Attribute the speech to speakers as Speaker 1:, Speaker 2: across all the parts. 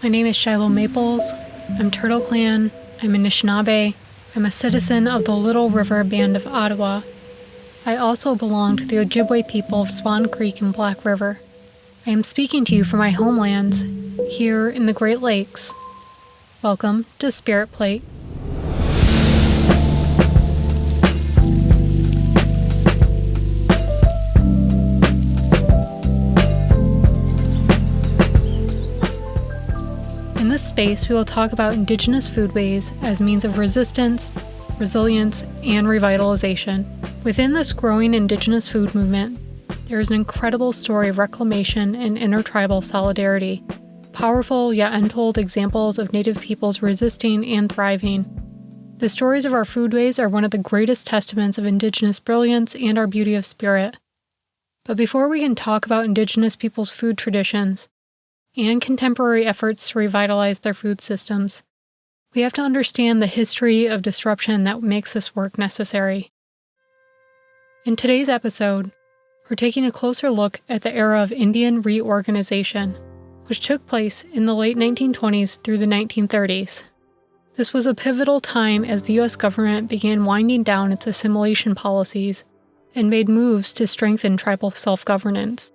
Speaker 1: My name is Shiloh Maples. I'm Turtle Clan. I'm Anishinaabe. I'm a citizen of the Little River Band of Ottawa. I also belong to the Ojibwe people of Swan Creek and Black River. I am speaking to you from my homelands, here in the Great Lakes. Welcome to Spirit Plate. In this space, we will talk about Indigenous foodways as means of resistance, resilience, and revitalization. Within this growing Indigenous food movement, there is an incredible story of reclamation and intertribal solidarity, powerful yet untold examples of Native peoples resisting and thriving. The stories of our foodways are one of the greatest testaments of Indigenous brilliance and our beauty of spirit. But before we can talk about Indigenous peoples' food traditions, and contemporary efforts to revitalize their food systems, we have to understand the history of disruption that makes this work necessary. In today's episode, we're taking a closer look at the era of Indian Reorganization, which took place in the late 1920s through the 1930s. This was a pivotal time as the U.S. government began winding down its assimilation policies and made moves to strengthen tribal self-governance.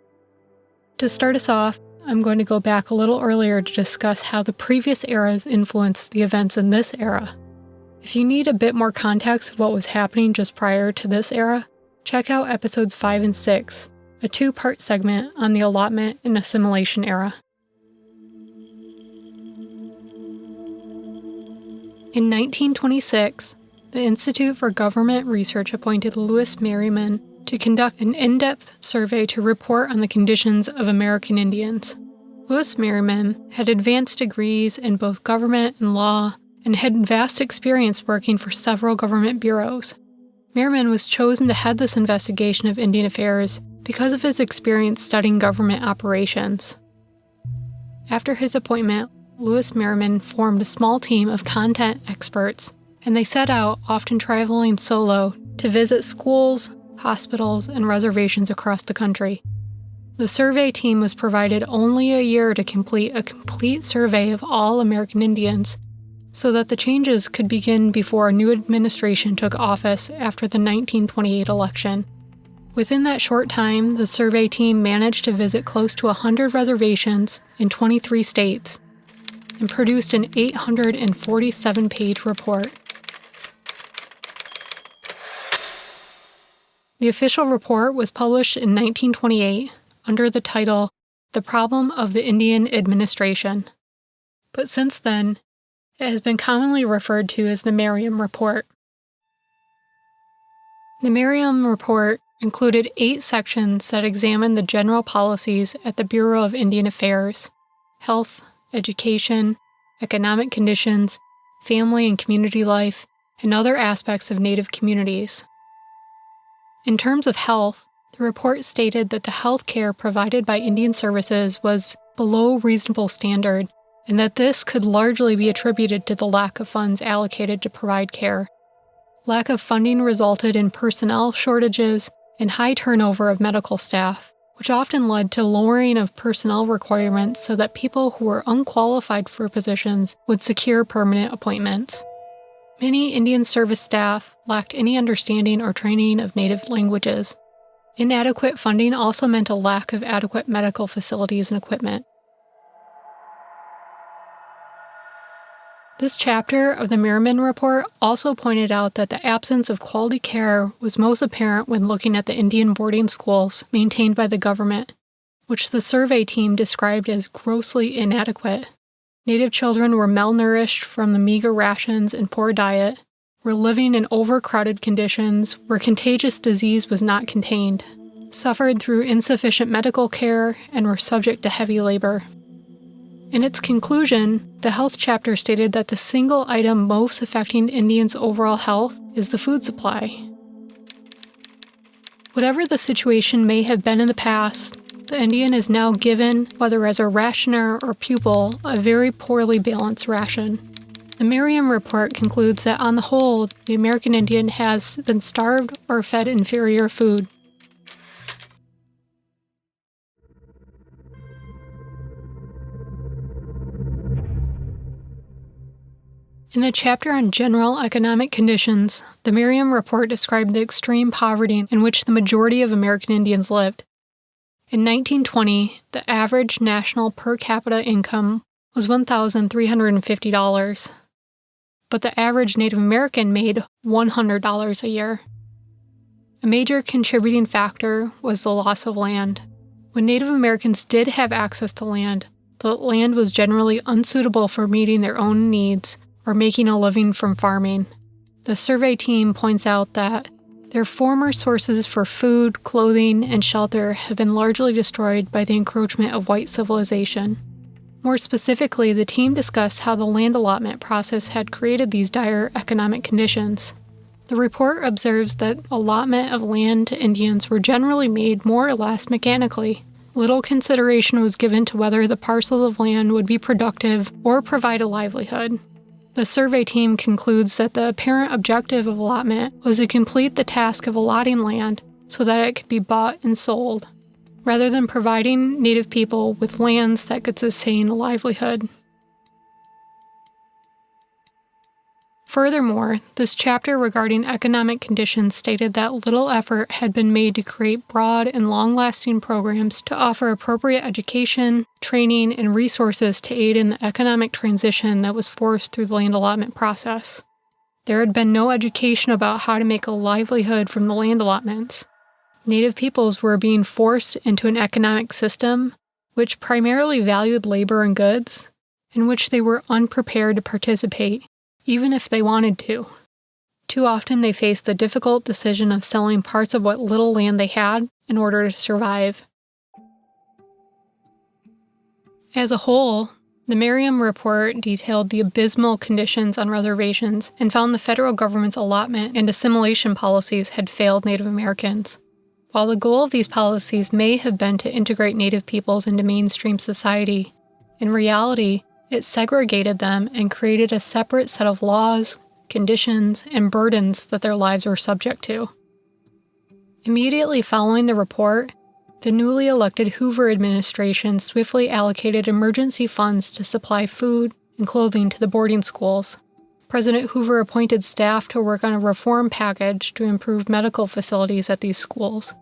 Speaker 1: To start us off, I'm going to go back a little earlier to discuss how the previous eras influenced the events in this era. If you need a bit more context of what was happening just prior to this era, check out episodes 5 and 6, a two-part segment on the allotment and assimilation era. In 1926, the Institute for Government Research appointed Lewis Merriman to conduct an in-depth survey to report on the conditions of American Indians. Lewis Merriman had advanced degrees in both government and law and had vast experience working for several government bureaus. Merriman was chosen to head this investigation of Indian affairs because of his experience studying government operations. After his appointment, Lewis Merriman formed a small team of content experts, and they set out, often traveling solo, to visit schools, hospitals, and reservations across the country. The survey team was provided only a year to complete a complete survey of all American Indians, so that the changes could begin before a new administration took office after the 1928 election. Within that short time, the survey team managed to visit close to 100 reservations in 23 states and produced an 847-page report. The official report was published in 1928 under the title, The Problem of the Indian Administration. But since then, it has been commonly referred to as the Merriam Report. The Merriam Report included 8 sections that examined the general policies at the Bureau of Indian Affairs: health, education, economic conditions, family and community life, and other aspects of Native communities. In terms of health, the report stated that the health care provided by Indian services was below reasonable standard, and that this could largely be attributed to the lack of funds allocated to provide care. Lack of funding resulted in personnel shortages and high turnover of medical staff, which often led to lowering of personnel requirements so that people who were unqualified for positions would secure permanent appointments. Many Indian service staff lacked any understanding or training of Native languages. Inadequate funding also meant a lack of adequate medical facilities and equipment. This chapter of the Merriman Report also pointed out that the absence of quality care was most apparent when looking at the Indian boarding schools maintained by the government, which the survey team described as grossly inadequate. Native children were malnourished from the meager rations and poor diet, were living in overcrowded conditions where contagious disease was not contained, suffered through insufficient medical care, and were subject to heavy labor. In its conclusion, the health chapter stated that the single item most affecting Indians' overall health is the food supply. Whatever the situation may have been in the past, the Indian is now given, whether as a rationer or pupil, a very poorly balanced ration. The Merriam Report concludes that on the whole, the American Indian has been starved or fed inferior food. In the chapter on general economic conditions, the Merriam Report described the extreme poverty in which the majority of American Indians lived. In 1920, the average national per capita income was $1,350, but the average Native American made $100 a year. A major contributing factor was the loss of land. When Native Americans did have access to land, the land was generally unsuitable for meeting their own needs or making a living from farming. The survey team points out that their former sources for food, clothing, and shelter have been largely destroyed by the encroachment of white civilization. More specifically, the team discussed how the land allotment process had created these dire economic conditions. The report observes that allotment of land to Indians were generally made more or less mechanically. Little consideration was given to whether the parcels of land would be productive or provide a livelihood. The survey team concludes that the apparent objective of allotment was to complete the task of allotting land so that it could be bought and sold, rather than providing Native people with lands that could sustain a livelihood. Furthermore, this chapter regarding economic conditions stated that little effort had been made to create broad and long-lasting programs to offer appropriate education, training, and resources to aid in the economic transition that was forced through the land allotment process. There had been no education about how to make a livelihood from the land allotments. Native peoples were being forced into an economic system which primarily valued labor and goods, in which they were unprepared to participate, even if they wanted to. Too often they faced the difficult decision of selling parts of what little land they had in order to survive. As a whole, the Merriam Report detailed the abysmal conditions on reservations and found the federal government's allotment and assimilation policies had failed Native Americans. While the goal of these policies may have been to integrate Native peoples into mainstream society, in reality, it segregated them and created a separate set of laws, conditions, and burdens that their lives were subject to. Immediately following the report, the newly elected Hoover administration swiftly allocated emergency funds to supply food and clothing to the boarding schools. President Hoover appointed staff to work on a reform package to improve medical facilities at these schools.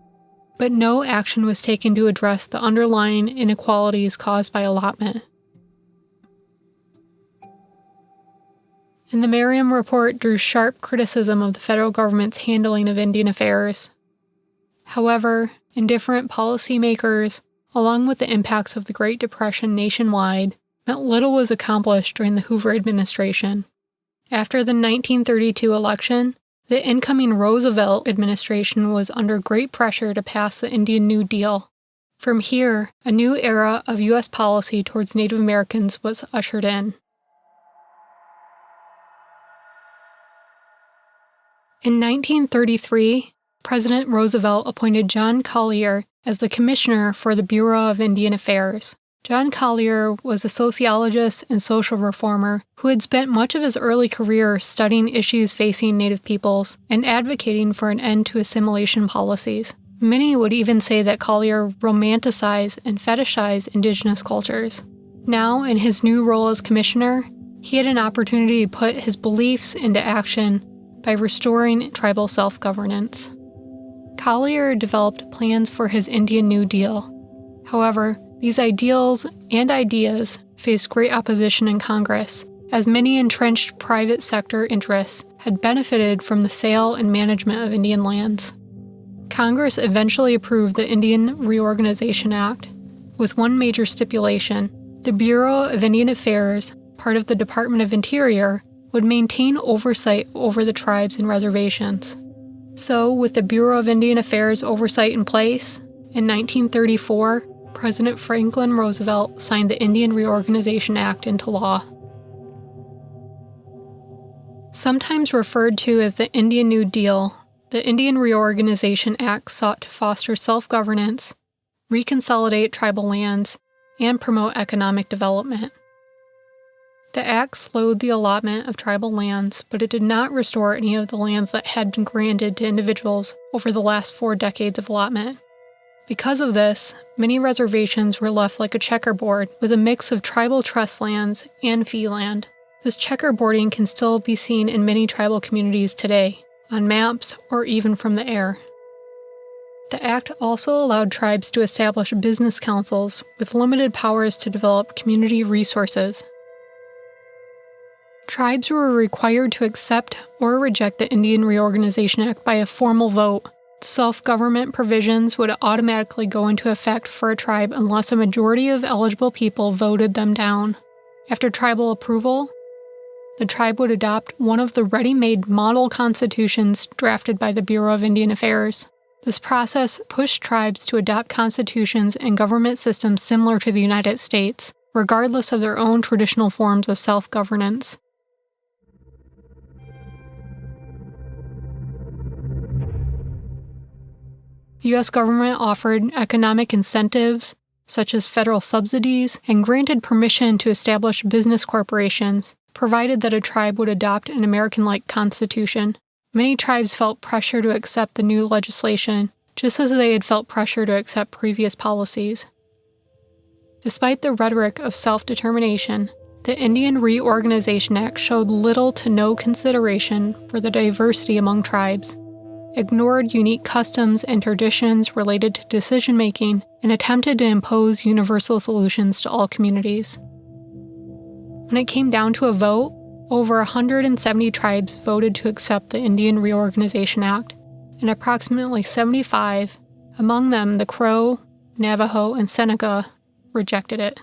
Speaker 1: But no action was taken to address the underlying inequalities caused by allotment. And the Merriam Report drew sharp criticism of the federal government's handling of Indian affairs. However, indifferent policymakers, along with the impacts of the Great Depression nationwide, meant little was accomplished during the Hoover administration. After the 1932 election, the incoming Roosevelt administration was under great pressure to pass the Indian New Deal. From here, a new era of U.S. policy towards Native Americans was ushered in. In 1933, President Roosevelt appointed John Collier as the Commissioner for the Bureau of Indian Affairs. John Collier was a sociologist and social reformer who had spent much of his early career studying issues facing Native peoples and advocating for an end to assimilation policies. Many would even say that Collier romanticized and fetishized indigenous cultures. Now, in his new role as commissioner, he had an opportunity to put his beliefs into action by restoring tribal self-governance. Collier developed plans for his Indian New Deal. However, these ideals and ideas faced great opposition in Congress, as many entrenched private sector interests had benefited from the sale and management of Indian lands. Congress eventually approved the Indian Reorganization Act, with one major stipulation: the Bureau of Indian Affairs, part of the Department of Interior, would maintain oversight over the tribes and reservations. So, with the Bureau of Indian Affairs oversight in place, in 1934, President Franklin Roosevelt signed the Indian Reorganization Act into law. Sometimes referred to as the Indian New Deal, the Indian Reorganization Act sought to foster self-governance, reconsolidate tribal lands, and promote economic development. The act slowed the allotment of tribal lands, but it did not restore any of the lands that had been granted to individuals over the last 4 decades of allotment. Because of this, many reservations were left like a checkerboard with a mix of tribal trust lands and fee land. This checkerboarding can still be seen in many tribal communities today, on maps or even from the air. The act also allowed tribes to establish business councils with limited powers to develop community resources. Tribes were required to accept or reject the Indian Reorganization Act by a formal vote. Self-government provisions would automatically go into effect for a tribe unless a majority of eligible people voted them down. After tribal approval, the tribe would adopt one of the ready-made model constitutions drafted by the Bureau of Indian Affairs. This process pushed tribes to adopt constitutions and government systems similar to the United States, regardless of their own traditional forms of self-governance. The U.S. government offered economic incentives, such as federal subsidies, and granted permission to establish business corporations, provided that a tribe would adopt an American-like constitution. Many tribes felt pressure to accept the new legislation, just as they had felt pressure to accept previous policies. Despite the rhetoric of self-determination, the Indian Reorganization Act showed little to no consideration for the diversity among tribes, ignored unique customs and traditions related to decision-making, and attempted to impose universal solutions to all communities. When it came down to a vote, over 170 tribes voted to accept the Indian Reorganization Act, and approximately 75, among them the Crow, Navajo, and Seneca, rejected it.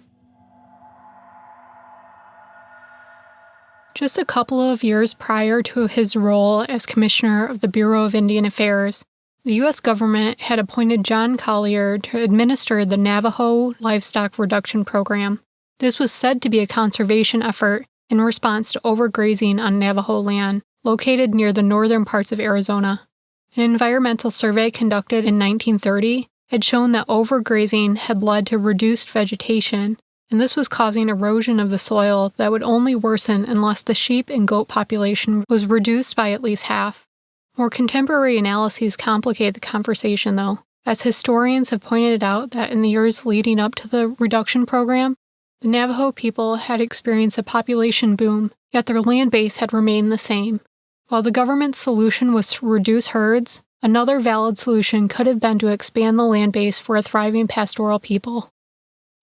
Speaker 1: Just a couple of years prior to his role as Commissioner of the Bureau of Indian Affairs, the U.S. government had appointed John Collier to administer the Navajo Livestock Reduction Program. This was said to be a conservation effort in response to overgrazing on Navajo land, located near the northern parts of Arizona. An environmental survey conducted in 1930 had shown that overgrazing had led to reduced vegetation, and this was causing erosion of the soil that would only worsen unless the sheep and goat population was reduced by at least half. More contemporary analyses complicate the conversation, though, as historians have pointed out that in the years leading up to the reduction program, the Navajo people had experienced a population boom, yet their land base had remained the same. While the government's solution was to reduce herds, another valid solution could have been to expand the land base for a thriving pastoral people.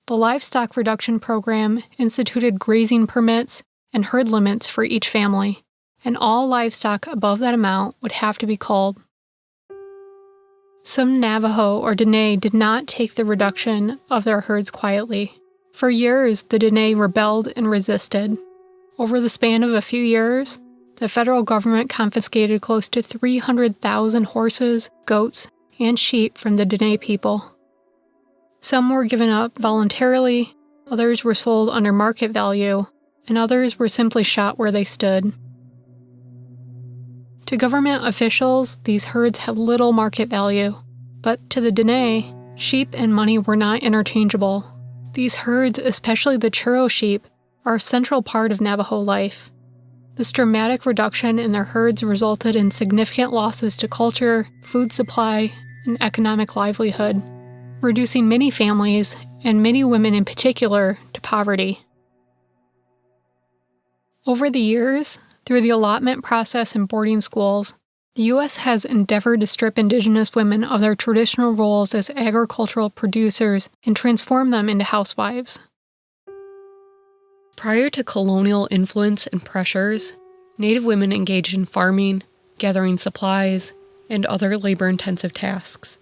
Speaker 1: The Livestock Reduction Program instituted grazing permits and herd limits for each family, and all livestock above that amount would have to be culled. Some Navajo or Dene did not take the reduction of their herds quietly. For years, the Dene rebelled and resisted. Over the span of a few years, the federal government confiscated close to 300,000 horses, goats, and sheep from the Dene people. Some were given up voluntarily, others were sold under market value, and others were simply shot where they stood. To government officials, these herds had little market value, but to the Dene, sheep and money were not interchangeable. These herds, especially the churro sheep, are a central part of Navajo life. This dramatic reduction in their herds resulted in significant losses to culture, food supply, and economic livelihood, reducing many families, and many women in particular, to poverty. Over the years, through the allotment process in boarding schools, the U.S. has endeavored to strip Indigenous women of their traditional roles as agricultural producers and transform them into housewives. Prior to colonial influence and pressures, Native women engaged in farming, gathering supplies, and other labor-intensive tasks.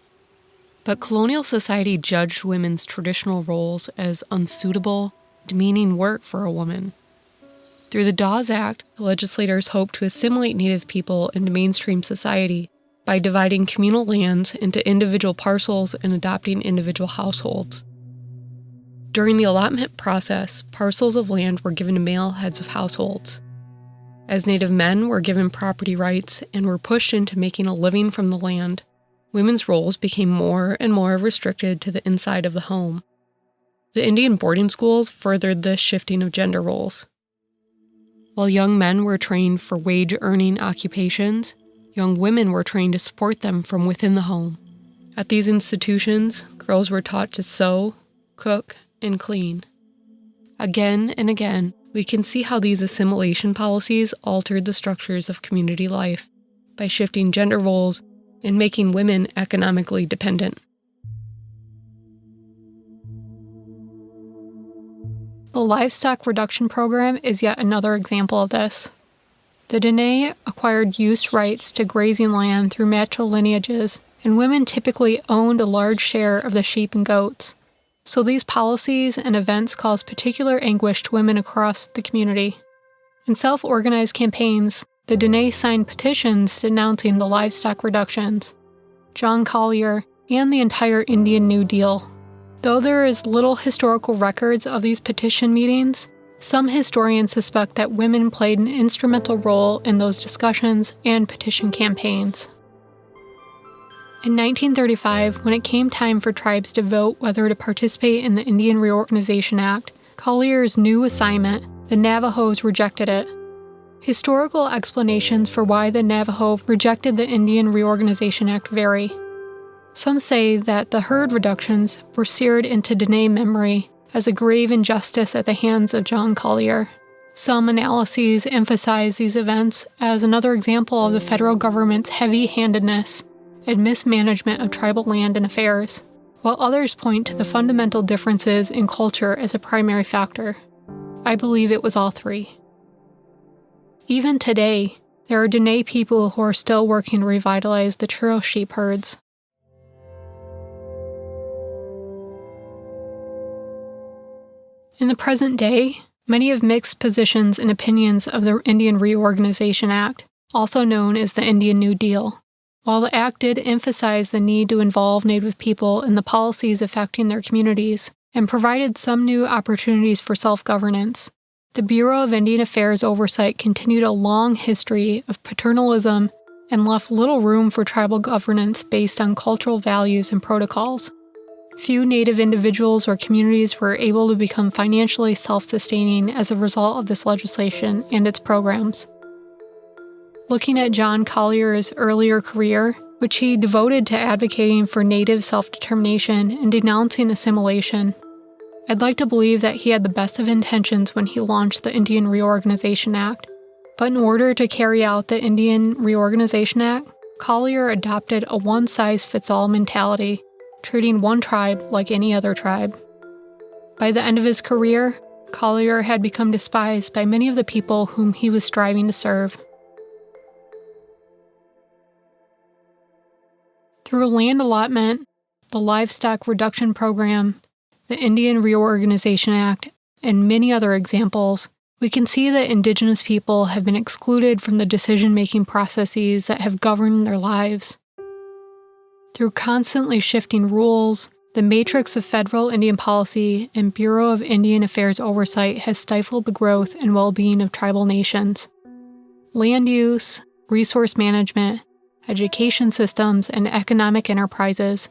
Speaker 1: But colonial society judged women's traditional roles as unsuitable, demeaning work for a woman. Through the Dawes Act, legislators hoped to assimilate Native people into mainstream society by dividing communal lands into individual parcels and adopting individual households. During the allotment process, parcels of land were given to male heads of households. As Native men were given property rights and were pushed into making a living from the land, women's roles became more and more restricted to the inside of the home. The Indian boarding schools furthered this shifting of gender roles. While young men were trained for wage-earning occupations, young women were trained to support them from within the home. At these institutions, girls were taught to sew, cook, and clean. Again and again,
Speaker 2: we can see how these assimilation policies altered the structures of community life by shifting gender roles and making women economically dependent.
Speaker 1: The livestock reduction program is yet another example of this. The Dene acquired use rights to grazing land through matrilineages, and women typically owned a large share of the sheep and goats. So these policies and events caused particular anguish to women across the community. In self-organized campaigns, the Dene signed petitions denouncing the livestock reductions, John Collier, and the entire Indian New Deal. Though there is little historical records of these petition meetings, some historians suspect that women played an instrumental role in those discussions and petition campaigns. In 1935, when it came time for tribes to vote whether to participate in the Indian Reorganization Act, Collier's new assignment, the Navajos rejected it. Historical explanations for why the Navajo rejected the Indian Reorganization Act vary. Some say that the herd reductions were seared into Dene memory as a grave injustice at the hands of John Collier. Some analyses emphasize these events as another example of the federal government's heavy-handedness and mismanagement of tribal land and affairs, while others point to the fundamental differences in culture as a primary factor. I believe it was all three. Even today, there are Dene people who are still working to revitalize the churro sheep herds. In the present day, many have mixed positions and opinions of the Indian Reorganization Act, also known as the Indian New Deal. While the Act did emphasize the need to involve Native people in the policies affecting their communities and provided some new opportunities for self-governance, the Bureau of Indian Affairs oversight continued a long history of paternalism and left little room for tribal governance based on cultural values and protocols. Few Native individuals or communities were able to become financially self-sustaining as a result of this legislation and its programs. Looking at John Collier's earlier career, which he devoted to advocating for Native self-determination and denouncing assimilation, I'd like to believe that he had the best of intentions when he launched the Indian Reorganization Act. But in order to carry out the Indian Reorganization Act, Collier adopted a one-size-fits-all mentality, treating one tribe like any other tribe. By the end of his career, Collier had become despised by many of the people whom he was striving to serve. Through land allotment, the livestock reduction program, the Indian Reorganization Act, and many other examples, we can see that Indigenous people have been excluded from the decision-making processes that have governed their lives. Through constantly shifting rules, the matrix of federal Indian policy and Bureau of Indian Affairs oversight has stifled the growth and well-being of tribal nations. Land use, resource management, education systems, and economic enterprises,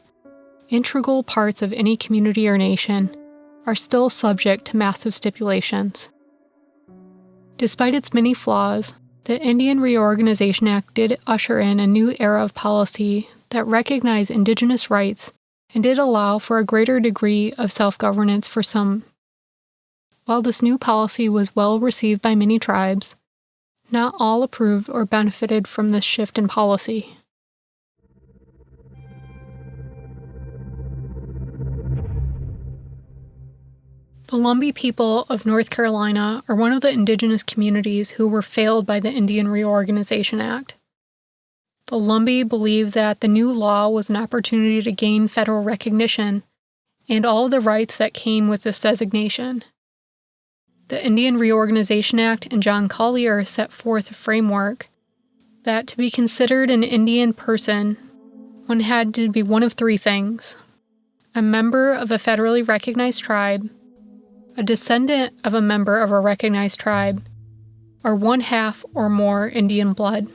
Speaker 1: integral parts of any community or nation, are still subject to massive stipulations. Despite its many flaws, the Indian Reorganization Act did usher in a new era of policy that recognized Indigenous rights and did allow for a greater degree of self-governance for some. While this new policy was well received by many tribes, not all approved or benefited from this shift in policy. The Lumbee people of North Carolina are one of the indigenous communities who were failed by the Indian Reorganization Act. The Lumbee believed that the new law was an opportunity to gain federal recognition and all of the rights that came with this designation. The Indian Reorganization Act and John Collier set forth a framework that to be considered an Indian person, one had to be one of three things: a member of a federally recognized tribe, a descendant of a member of a recognized tribe, or one half or more Indian blood.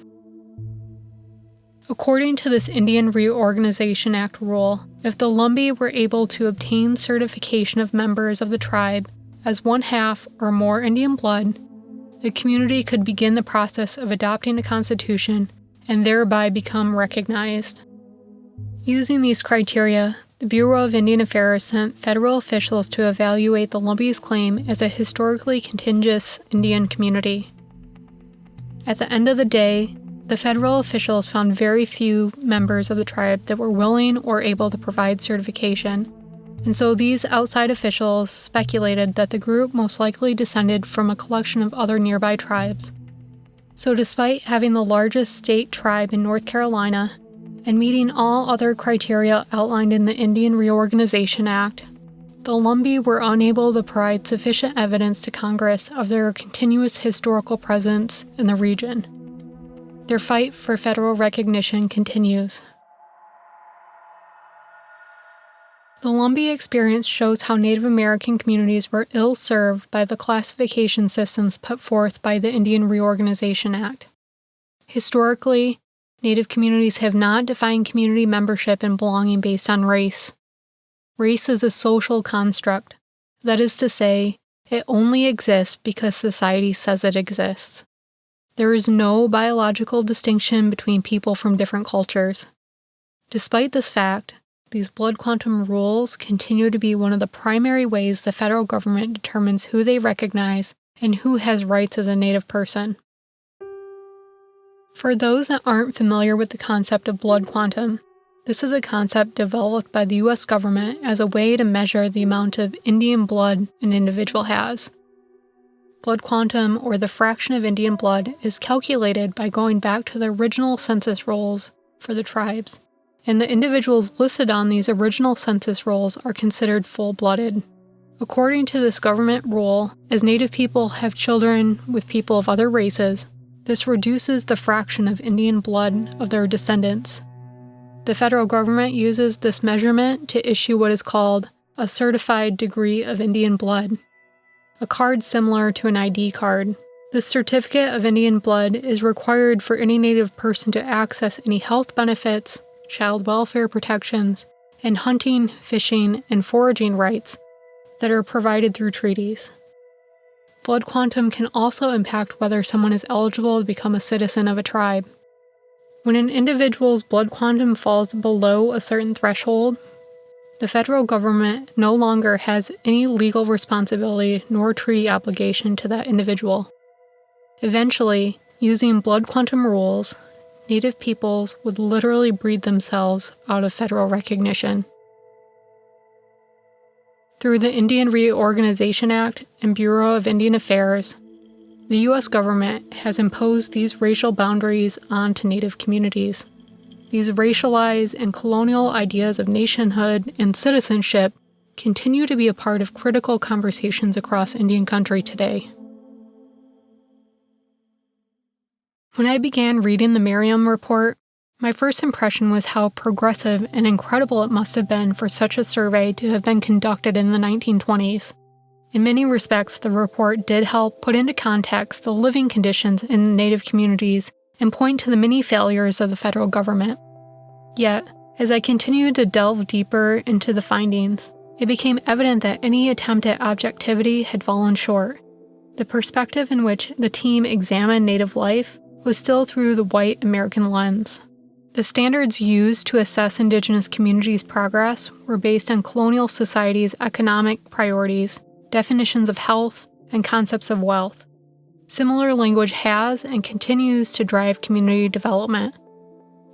Speaker 1: According to this Indian Reorganization Act rule, if the Lumbee were able to obtain certification of members of the tribe as one half or more Indian blood, the community could begin the process of adopting a constitution and thereby become recognized. Using these criteria, the Bureau of Indian Affairs sent federal officials to evaluate the Lumbee claim as a historically contiguous Indian community. At the end of the day, the federal officials found very few members of the tribe that were willing or able to provide certification, and so these outside officials speculated that the group most likely descended from a collection of other nearby tribes. So despite having the largest state tribe in North Carolina, and meeting all other criteria outlined in the Indian Reorganization Act, the Lumbee were unable to provide sufficient evidence to Congress of their continuous historical presence in the region. Their fight for federal recognition continues. The Lumbee experience shows how Native American communities were ill-served by the classification systems put forth by the Indian Reorganization Act. Historically, Native communities have not defined community membership and belonging based on race. Race is a social construct. That is to say, it only exists because society says it exists. There is no biological distinction between people from different cultures. Despite this fact, these blood quantum rules continue to be one of the primary ways the federal government determines who they recognize and who has rights as a Native person. For those that aren't familiar with the concept of blood quantum, this is a concept developed by the U.S. government as a way to measure the amount of Indian blood an individual has. Blood quantum, or the fraction of Indian blood, is calculated by going back to the original census rolls for the tribes, and the individuals listed on these original census rolls are considered full-blooded. According to this government rule, as Native people have children with people of other races, this reduces the fraction of Indian blood of their descendants. The federal government uses this measurement to issue what is called a certified degree of Indian blood, a card similar to an ID card. This certificate of Indian blood is required for any Native person to access any health benefits, child welfare protections, and hunting, fishing, and foraging rights that are provided through treaties. Blood quantum can also impact whether someone is eligible to become a citizen of a tribe. When an individual's blood quantum falls below a certain threshold, the federal government no longer has any legal responsibility nor treaty obligation to that individual. Eventually, using blood quantum rules, Native peoples would literally breed themselves out of federal recognition. Through the Indian Reorganization Act and Bureau of Indian Affairs, the U.S. government has imposed these racial boundaries onto Native communities. These racialized and colonial ideas of nationhood and citizenship continue to be a part of critical conversations across Indian country today. When I began reading the Merriam Report, my first impression was how progressive and incredible it must have been for such a survey to have been conducted in the 1920s. In many respects, the report did help put into context the living conditions in Native communities and point to the many failures of the federal government. Yet, as I continued to delve deeper into the findings, it became evident that any attempt at objectivity had fallen short. The perspective in which the team examined Native life was still through the white American lens. The standards used to assess Indigenous communities' progress were based on colonial society's economic priorities, definitions of health, and concepts of wealth. Similar language has and continues to drive community development.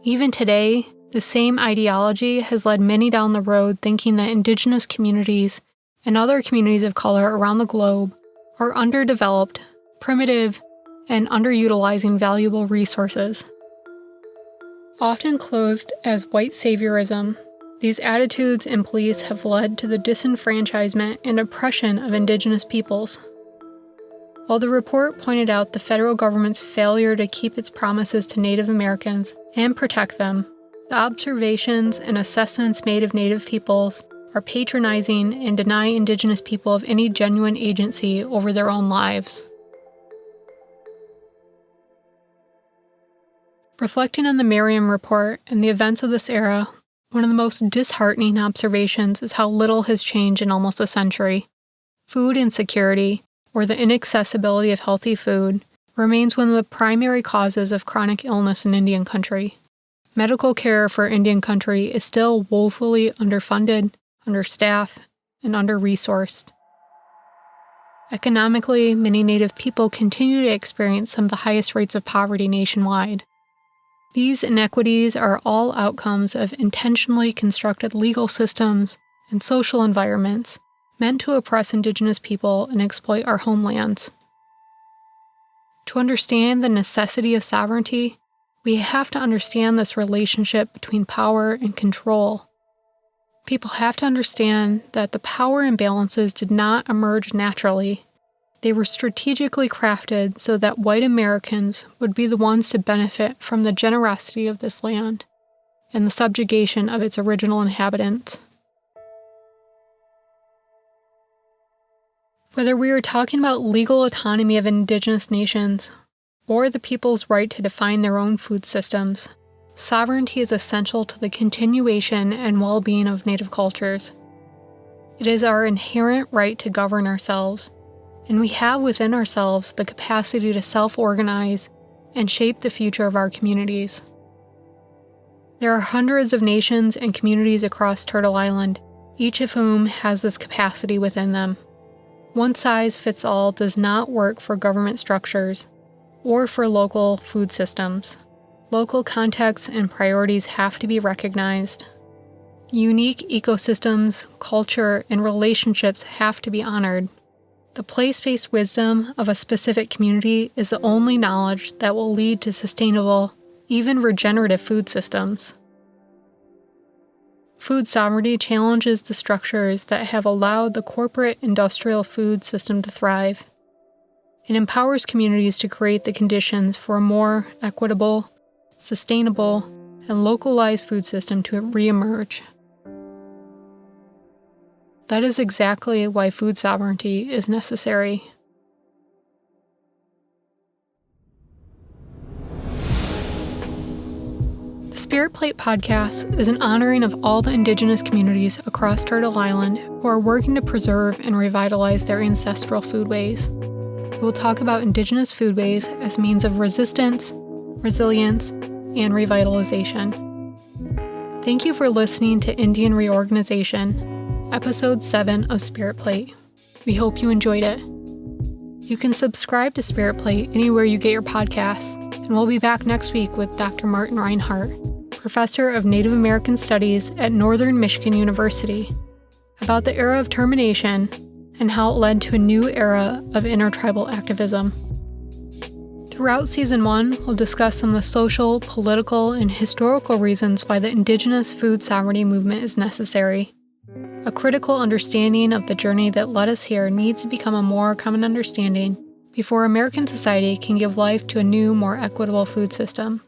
Speaker 1: Even today, the same ideology has led many down the road thinking that Indigenous communities and other communities of color around the globe are underdeveloped, primitive, and underutilizing valuable resources. Often clothed as white saviorism, these attitudes and beliefs have led to the disenfranchisement and oppression of Indigenous peoples. While the report pointed out the federal government's failure to keep its promises to Native Americans and protect them, the observations and assessments made of Native peoples are patronizing and deny Indigenous people of any genuine agency over their own lives. Reflecting on the Merriam Report and the events of this era, one of the most disheartening observations is how little has changed in almost a century. Food insecurity, or the inaccessibility of healthy food, remains one of the primary causes of chronic illness in Indian country. medical care for Indian country is still woefully underfunded, understaffed, and under-resourced. Economically, many Native people continue to experience some of the highest rates of poverty nationwide. These inequities are all outcomes of intentionally constructed legal systems and social environments meant to oppress Indigenous people and exploit our homelands. To understand the necessity of sovereignty, we have to understand this relationship between power and control. People have to understand that the power imbalances did not emerge naturally. They were strategically crafted so that white Americans would be the ones to benefit from the generosity of this land and the subjugation of its original inhabitants. Whether we are talking about legal autonomy of Indigenous nations or the people's right to define their own food systems, sovereignty is essential to the continuation and well-being of Native cultures. It is our inherent right to govern ourselves, and we have within ourselves the capacity to self-organize and shape the future of our communities. There are hundreds of nations and communities across Turtle Island, each of whom has this capacity within them. One size fits all does not work for government structures or for local food systems. Local contexts and priorities have to be recognized. Unique ecosystems, culture, and relationships have to be honored. The place-based wisdom of a specific community is the only knowledge that will lead to sustainable, even regenerative food systems. Food sovereignty challenges the structures that have allowed the corporate industrial food system to thrive. It empowers communities to create the conditions for a more equitable, sustainable, and localized food system to reemerge. That is exactly why food sovereignty is necessary. The Spirit Plate podcast is an honoring of all the Indigenous communities across Turtle Island who are working to preserve and revitalize their ancestral foodways. We will talk about Indigenous foodways as means of resistance, resilience, and revitalization. Thank you for listening to Indian Reorganization, Episode 7 of Spirit Plate. We hope you enjoyed it. You can subscribe to Spirit Plate anywhere you get your podcasts, and we'll be back next week with Dr. Martin Reinhardt, Professor of Native American Studies at Northern Michigan University, about the era of termination and how it led to a new era of intertribal activism. Throughout Season 1, we'll discuss some of the social, political, and historical reasons why the Indigenous food sovereignty movement is necessary. A critical understanding of the journey that led us here needs to become a more common understanding before American society can give life to a new, more equitable food system.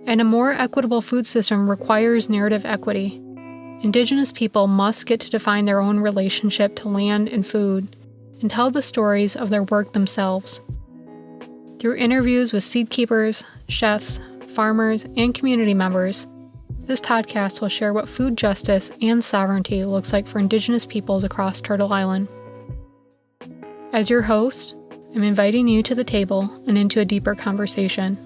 Speaker 1: And a more equitable food system requires narrative equity. Indigenous people must get to define their own relationship to land and food and tell the stories of their work themselves. Through interviews with seed keepers, chefs, farmers, and community members, this podcast will share what food justice and sovereignty looks like for Indigenous peoples across Turtle Island. As your host, I'm inviting you to the table and into a deeper conversation.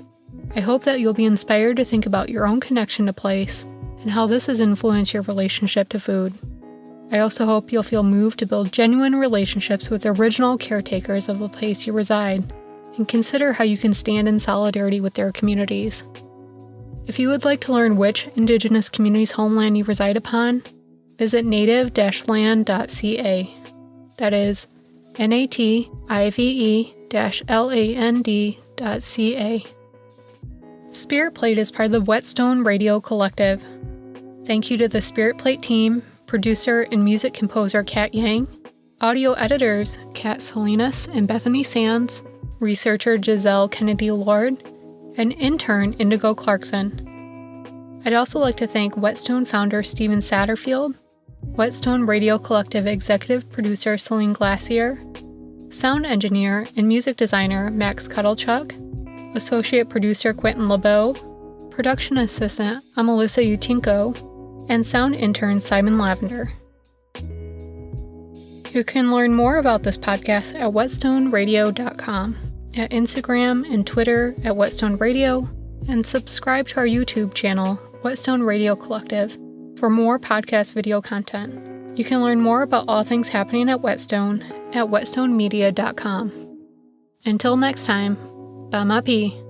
Speaker 1: I hope that you'll be inspired to think about your own connection to place and how this has influenced your relationship to food. I also hope you'll feel moved to build genuine relationships with the original caretakers of the place you reside and consider how you can stand in solidarity with their communities. If you would like to learn which Indigenous community's homeland you reside upon, visit native-land.ca. That is native-land.ca. Spirit Plate is part of the Whetstone Radio Collective. Thank you to the Spirit Plate team, producer and music composer Kat Yang, audio editors Kat Salinas and Bethany Sands, researcher Giselle Kennedy-Lord, and intern Indigo Clarkson. I'd also like to thank Whetstone founder Stephen Satterfield, Whetstone Radio Collective executive producer Celine Glacier, sound engineer and music designer Max Cuddlechuck, associate producer Quentin LeBeau, production assistant Melissa Utinko, and sound intern Simon Lavender. You can learn more about this podcast at whetstoneradio.com, at Instagram and Twitter at Whetstone Radio, and subscribe to our YouTube channel, Whetstone Radio Collective, for more podcast video content. You can learn more about all things happening at Whetstone at whetstonemedia.com. Until next time, Bamapi.